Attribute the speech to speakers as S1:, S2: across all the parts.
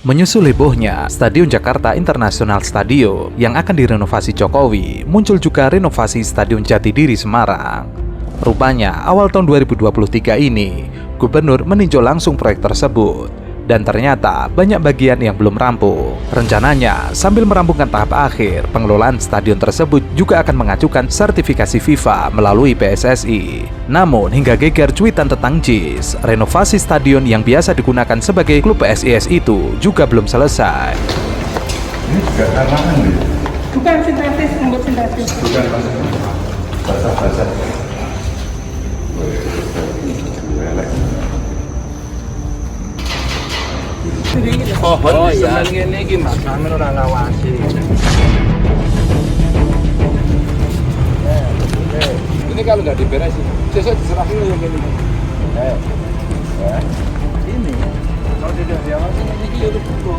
S1: Menyusul hebohnya Stadion Jakarta International Stadium yang akan direnovasi Jokowi, muncul juga renovasi Stadion Jatidiri Semarang. Rupanya, awal tahun 2023 ini, Gubernur meninjau langsung proyek tersebut. Dan ternyata banyak bagian yang belum rampung. Rencananya, sambil merampungkan tahap akhir, pengelolaan stadion tersebut juga akan mengajukan sertifikasi FIFA melalui PSSI. Namun, hingga geger cuitan tentang JIS, renovasi stadion yang biasa digunakan sebagai klub PSIS itu juga belum selesai.
S2: Ini juga karangan nih?
S3: Bukan sintetis, rumput sintetis.
S2: Bukan basah-basah.
S4: Oh iya, ini gimana? Kami orang ngawasi. Ini kalau nggak diberesin, saya diserah dulu yang ini. Ini, kalau tidak diawasi ini dia udah butuh.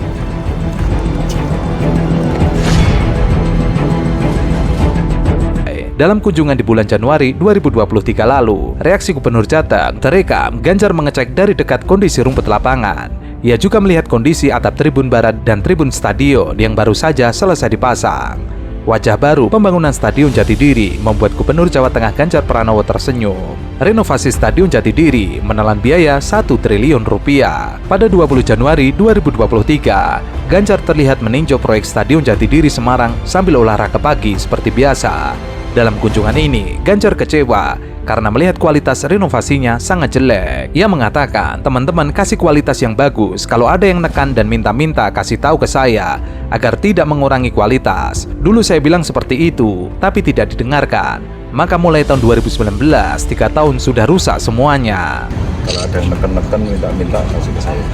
S1: Dalam kunjungan di bulan Januari 2023 lalu, reaksi Gubernur Jateng terekam Ganjar mengecek dari dekat kondisi rumput lapangan. Ia juga melihat kondisi atap tribun barat dan tribun stadion yang baru saja selesai dipasang. Wajah baru pembangunan Stadion Jatidiri membuat Gubernur Jawa Tengah Ganjar Pranowo tersenyum. Renovasi Stadion Jatidiri menelan biaya 1 triliun rupiah. Pada 20 Januari 2023, Ganjar terlihat meninjau proyek Stadion Jatidiri Semarang sambil olahraga pagi seperti biasa. Dalam kunjungan ini, Ganjar kecewa karena melihat kualitas renovasinya sangat jelek. Ia mengatakan, teman-teman kasih kualitas yang bagus, kalau ada yang nekan dan minta-minta kasih tahu ke saya, agar tidak mengurangi kualitas. Dulu saya bilang seperti itu, tapi tidak didengarkan. Maka mulai tahun 2019, 3 tahun sudah rusak semuanya.
S2: Kalau ada yang neken-neken minta-minta kasih ke saya.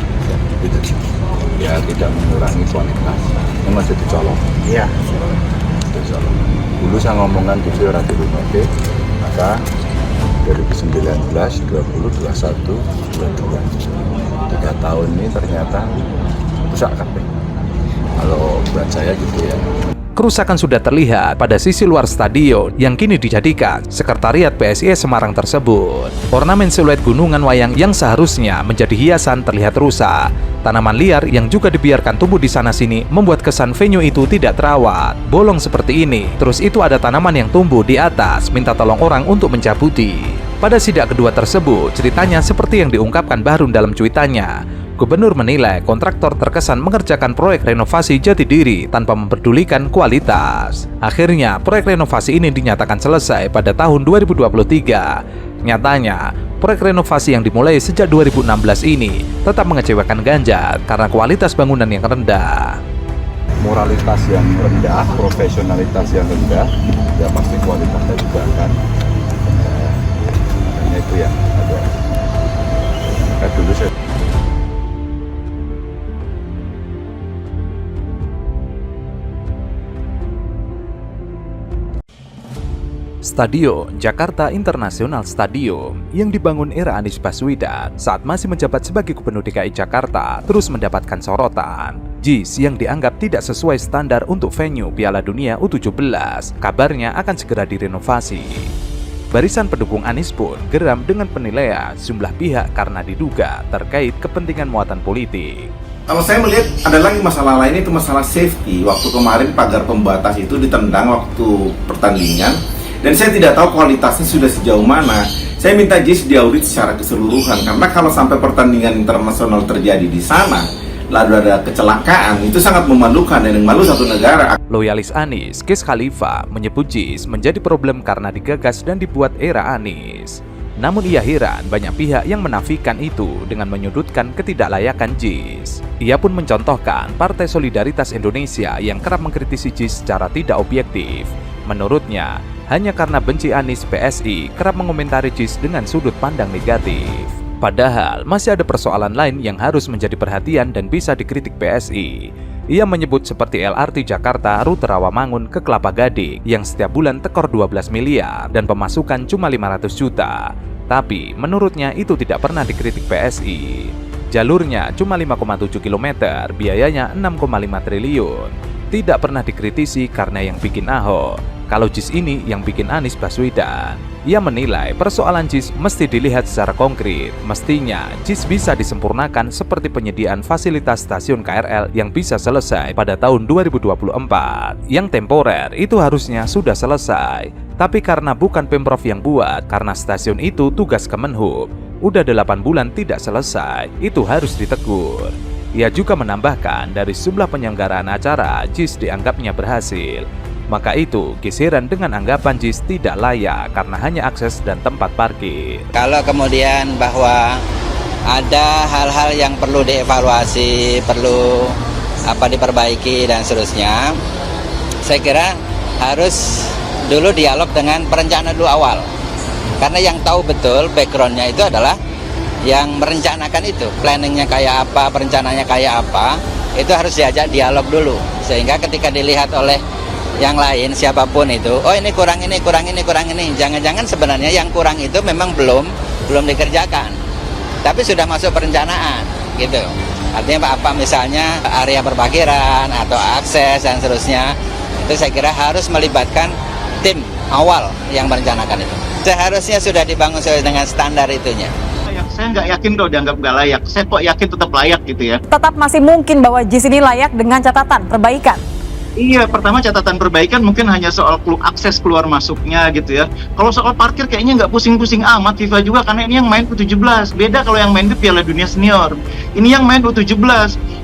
S2: Gitu. Ya tidak mengurangi kualitas. Ini masih dicolok. Iya. Dicolok. Dulu saya ngomongkan jujur orang di rumah, maka 2019, 20, 21, 22 3 tahun ini ternyata rusak kabeh. Kalau buat saya gitu ya.
S1: Kerusakan sudah terlihat pada sisi luar stadion yang kini dijadikan sekretariat PSIS Semarang tersebut. Ornamen siluet gunungan wayang yang seharusnya menjadi hiasan terlihat rusak. Tanaman liar yang juga dibiarkan tumbuh di sana-sini membuat kesan venue itu tidak terawat. Bolong seperti ini, terus itu ada tanaman yang tumbuh di atas, minta tolong orang untuk mencabuti. Pada sidak kedua tersebut, ceritanya seperti yang diungkapkan Bahrun dalam cuitannya. Gubernur menilai kontraktor terkesan mengerjakan proyek renovasi Jatidiri tanpa memperdulikan kualitas. Akhirnya, proyek renovasi ini dinyatakan selesai pada tahun 2023. Nyatanya, proyek renovasi yang dimulai sejak 2016 ini tetap mengecewakan Ganjar karena kualitas bangunan yang rendah.
S2: Moralitas yang rendah, profesionalitas yang rendah, ya pasti kualitasnya juga akan makanya itu yang ada. Dulu saya
S1: Stadion Jakarta International Stadium yang dibangun era Anies Baswedan saat masih menjabat sebagai Gubernur DKI Jakarta terus mendapatkan sorotan. JIS yang dianggap tidak sesuai standar untuk venue Piala Dunia U17 kabarnya akan segera direnovasi. Barisan pendukung Anies pun geram dengan penilaian sejumlah pihak karena diduga terkait kepentingan muatan politik.
S5: Kalau saya melihat ada lagi masalah lain, itu masalah safety. Waktu kemarin pagar pembatas itu ditendang waktu pertandingan. Dan saya tidak tahu kualitasnya sudah sejauh mana. Saya minta JIS diaudit secara keseluruhan, karena kalau sampai pertandingan internasional terjadi di sana, lalu ada kecelakaan, itu sangat memalukan dan malu satu negara.
S1: Loyalis Anies, Kees Khalifa, menyebut JIS menjadi problem karena digagas dan dibuat era Anies. Namun ia heran banyak pihak yang menafikan itu dengan menyudutkan ketidaklayakan JIS. Ia pun mencontohkan Partai Solidaritas Indonesia yang kerap mengkritisi JIS secara tidak objektif. Menurutnya, hanya karena benci Anies, PSI kerap mengomentari JIS dengan sudut pandang negatif. Padahal masih ada persoalan lain yang harus menjadi perhatian dan bisa dikritik PSI. Ia menyebut seperti LRT Jakarta rute Rawamangun ke Kelapa Gading yang setiap bulan tekor 12 miliar dan pemasukan cuma 500 juta. Tapi menurutnya itu tidak pernah dikritik PSI. Jalurnya cuma 5,7 km, biayanya 6,5 triliun. tidak pernah dikritisi karena yang bikin Ahok. Kalau JIS ini yang bikin Anies Baswedan. Ia menilai persoalan JIS mesti dilihat secara konkret. Mestinya JIS bisa disempurnakan seperti penyediaan fasilitas stasiun KRL yang bisa selesai pada tahun 2024. Yang temporer itu harusnya sudah selesai. Tapi karena bukan Pemprov yang buat, karena stasiun itu tugas Kemenhub, udah 8 bulan tidak selesai, itu harus ditegur. Ia juga menambahkan dari jumlah penyelenggaraan acara, JIS dianggapnya berhasil. Maka itu geseran dengan anggapan JIS tidak layak karena hanya akses dan tempat parkir.
S6: Kalau kemudian bahwa ada hal-hal yang perlu dievaluasi, perlu diperbaiki dan seterusnya, saya kira harus dulu dialog dengan perencanaan dulu awal. Karena yang tahu betul backgroundnya itu adalah yang merencanakan itu, planningnya kayak apa, perencanaannya kayak apa, itu harus diajak dialog dulu. Sehingga ketika dilihat oleh yang lain siapapun itu, oh ini kurang ini, kurang ini, kurang ini. Jangan-jangan sebenarnya yang kurang itu memang belum dikerjakan, tapi sudah masuk perencanaan, gitu. Artinya apa misalnya area parkiran atau akses dan seterusnya, itu saya kira harus melibatkan tim awal yang merencanakan itu. Seharusnya sudah dibangun sesuai dengan standar itunya.
S7: Saya nggak yakin kalau dianggap nggak layak. Saya kok yakin tetap layak gitu ya.
S8: Tetap masih mungkin bahwa JIS ini layak dengan catatan perbaikan.
S7: Iya, pertama catatan perbaikan mungkin hanya soal akses keluar masuknya gitu ya. Kalau soal parkir kayaknya nggak pusing-pusing amat FIFA juga, karena ini yang main U17. Beda kalau yang main itu Piala Dunia Senior. Ini yang main U17.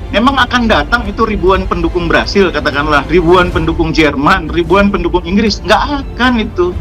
S7: Memang akan datang itu ribuan pendukung Brasil, katakanlah ribuan pendukung Jerman, ribuan pendukung Inggris. Nggak akan itu.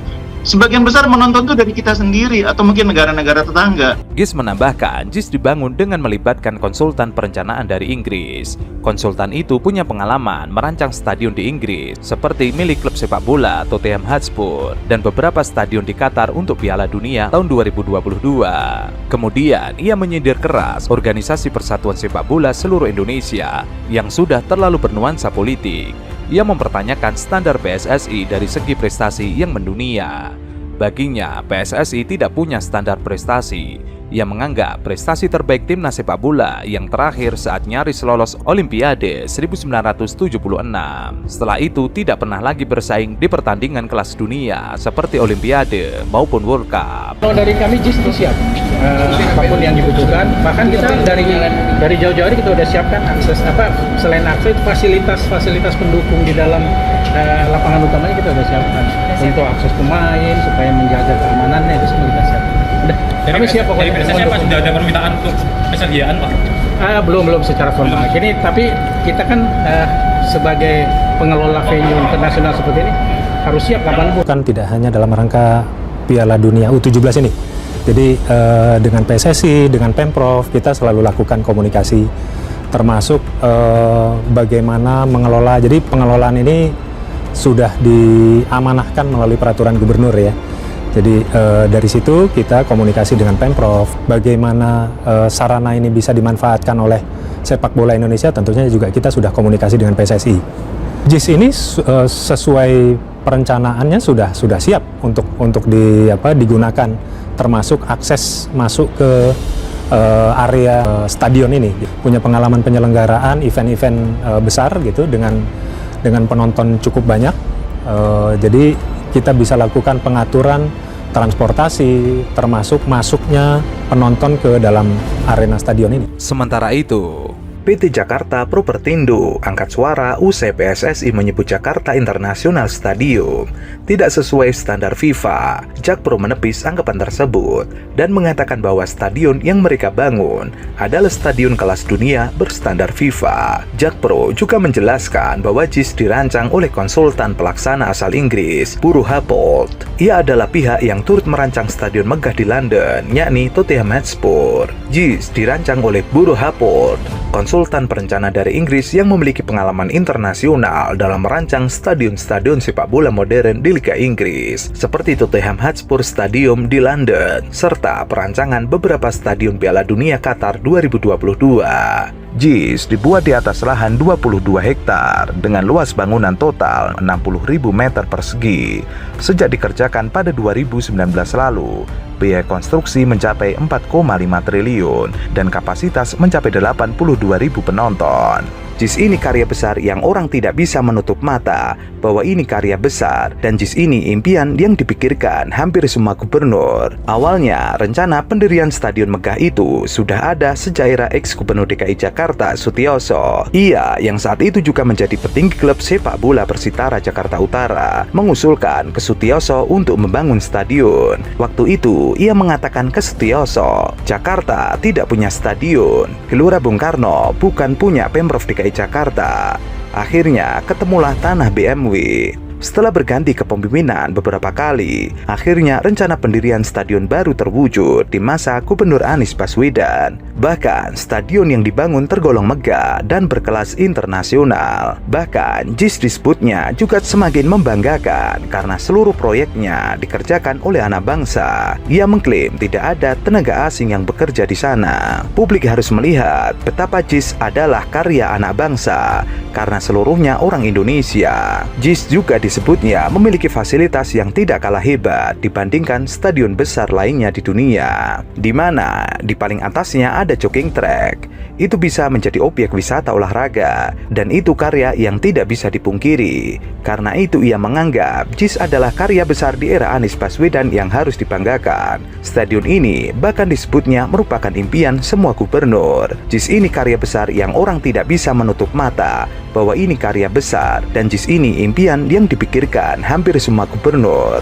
S7: Sebagian besar menonton itu dari kita sendiri atau mungkin negara-negara tetangga.
S1: GIS menambahkan, JIS dibangun dengan melibatkan konsultan perencanaan dari Inggris. Konsultan itu punya pengalaman merancang stadion di Inggris, seperti milik klub sepak bola Tottenham Hotspur dan beberapa stadion di Qatar untuk Piala Dunia tahun 2022. Kemudian, ia menyindir keras organisasi Persatuan Sepak Bola seluruh Indonesia yang sudah terlalu bernuansa politik. Ia mempertanyakan standar PSSI dari segi prestasi yang mendunia. Baginya, PSSI tidak punya standar prestasi. Ia menganggap prestasi terbaik timnas sepak bola yang terakhir saat nyaris lolos Olimpiade 1976. Setelah itu tidak pernah lagi bersaing di pertandingan kelas dunia seperti Olimpiade maupun World Cup.
S4: Kalau dari kami JIS itu siap, apapun yang dibutuhkan. Bahkan kita dari jauh-jauh hari kita udah siapkan akses selain akses fasilitas pendukung di dalam lapangan utamanya kita udah siapkan untuk akses pemain supaya menjaga keamanannya, itu semua kita siapkan. Kami siap pokoknya.
S9: Dari PSSI Pak sudah ada permintaan untuk persediaan Pak?
S4: Belum secara formal. Ini tapi kita kan sebagai pengelola venue internasional seperti ini harus siap kapanpun.
S10: Kan tidak hanya dalam rangka Piala Dunia U17 ini. Jadi dengan PSSI, dengan Pemprov kita selalu lakukan komunikasi, termasuk bagaimana mengelola. Jadi pengelolaan ini sudah diamanahkan melalui peraturan gubernur ya. Jadi dari situ kita komunikasi dengan Pemprov, bagaimana sarana ini bisa dimanfaatkan oleh sepak bola Indonesia, tentunya juga kita sudah komunikasi dengan PSSI. JIS ini sesuai perencanaannya sudah siap untuk digunakan, termasuk akses masuk ke area stadion ini. Punya pengalaman penyelenggaraan event-event besar gitu dengan penonton cukup banyak. Jadi kita bisa lakukan pengaturan transportasi, termasuk masuknya penonton ke dalam arena stadion ini.
S1: Sementara itu, PT Jakarta Propertindo angkat suara usai PSSI menyebut Jakarta International Stadium tidak sesuai standar FIFA. Jakpro menepis anggapan tersebut dan mengatakan bahwa stadion yang mereka bangun adalah stadion kelas dunia berstandar FIFA. Jakpro juga menjelaskan bahwa JIS dirancang oleh konsultan pelaksana asal Inggris, Buro Happold. Ia adalah pihak yang turut merancang stadion megah di London, yakni Tottenham Hotspur. JIS dirancang oleh Buro Happold, konsultan perencana dari Inggris yang memiliki pengalaman internasional dalam merancang stadion-stadion sepak bola modern di Liga Inggris, seperti Tottenham Hotspur Stadium di London, serta perancangan beberapa stadion Piala Dunia Qatar 2022. JIS dibuat di atas lahan 22 hektar dengan luas bangunan total 60.000 meter persegi. Sejak dikerjakan pada 2019 lalu, biaya konstruksi mencapai 4,5 triliun dan kapasitas mencapai 82.000 penonton. JIS ini karya besar yang orang tidak bisa menutup mata bahwa ini karya besar, dan JIS ini impian yang dipikirkan hampir semua gubernur. Awalnya, rencana pendirian Stadion Megah itu sudah ada sejak era ex-gubernur DKI Jakarta Sutioso. Ia yang saat itu juga menjadi petinggi klub sepak bola Persitara Jakarta Utara mengusulkan ke Sutioso untuk membangun stadion. Waktu itu, ia mengatakan ke Sutioso, Jakarta tidak punya stadion, Gelora Bung Karno bukan punya Pemprov DKI Jakarta. Akhirnya ketemulah tanah BMW. Setelah berganti kepemimpinan beberapa kali, akhirnya rencana pendirian stadion baru terwujud di masa Gubernur Anies Baswedan. Bahkan stadion yang dibangun tergolong megah dan berkelas internasional. Bahkan JIS disebutnya juga semakin membanggakan karena seluruh proyeknya dikerjakan oleh anak bangsa. Ia mengklaim tidak ada tenaga asing yang bekerja di sana. Publik harus melihat betapa JIS adalah karya anak bangsa karena seluruhnya orang Indonesia. JIS juga disebutnya memiliki fasilitas yang tidak kalah hebat dibandingkan stadion besar lainnya di dunia, di mana di paling atasnya ada jogging track. Itu bisa menjadi objek wisata olahraga, dan itu karya yang tidak bisa dipungkiri. Karena itu ia menganggap JIS adalah karya besar di era Anies Baswedan yang harus dibanggakan. Stadion ini bahkan disebutnya merupakan impian semua gubernur. JIS ini karya besar yang orang tidak bisa menutup mata bahwa ini karya besar, dan JIS ini impian yang dipikirkan hampir semua gubernur.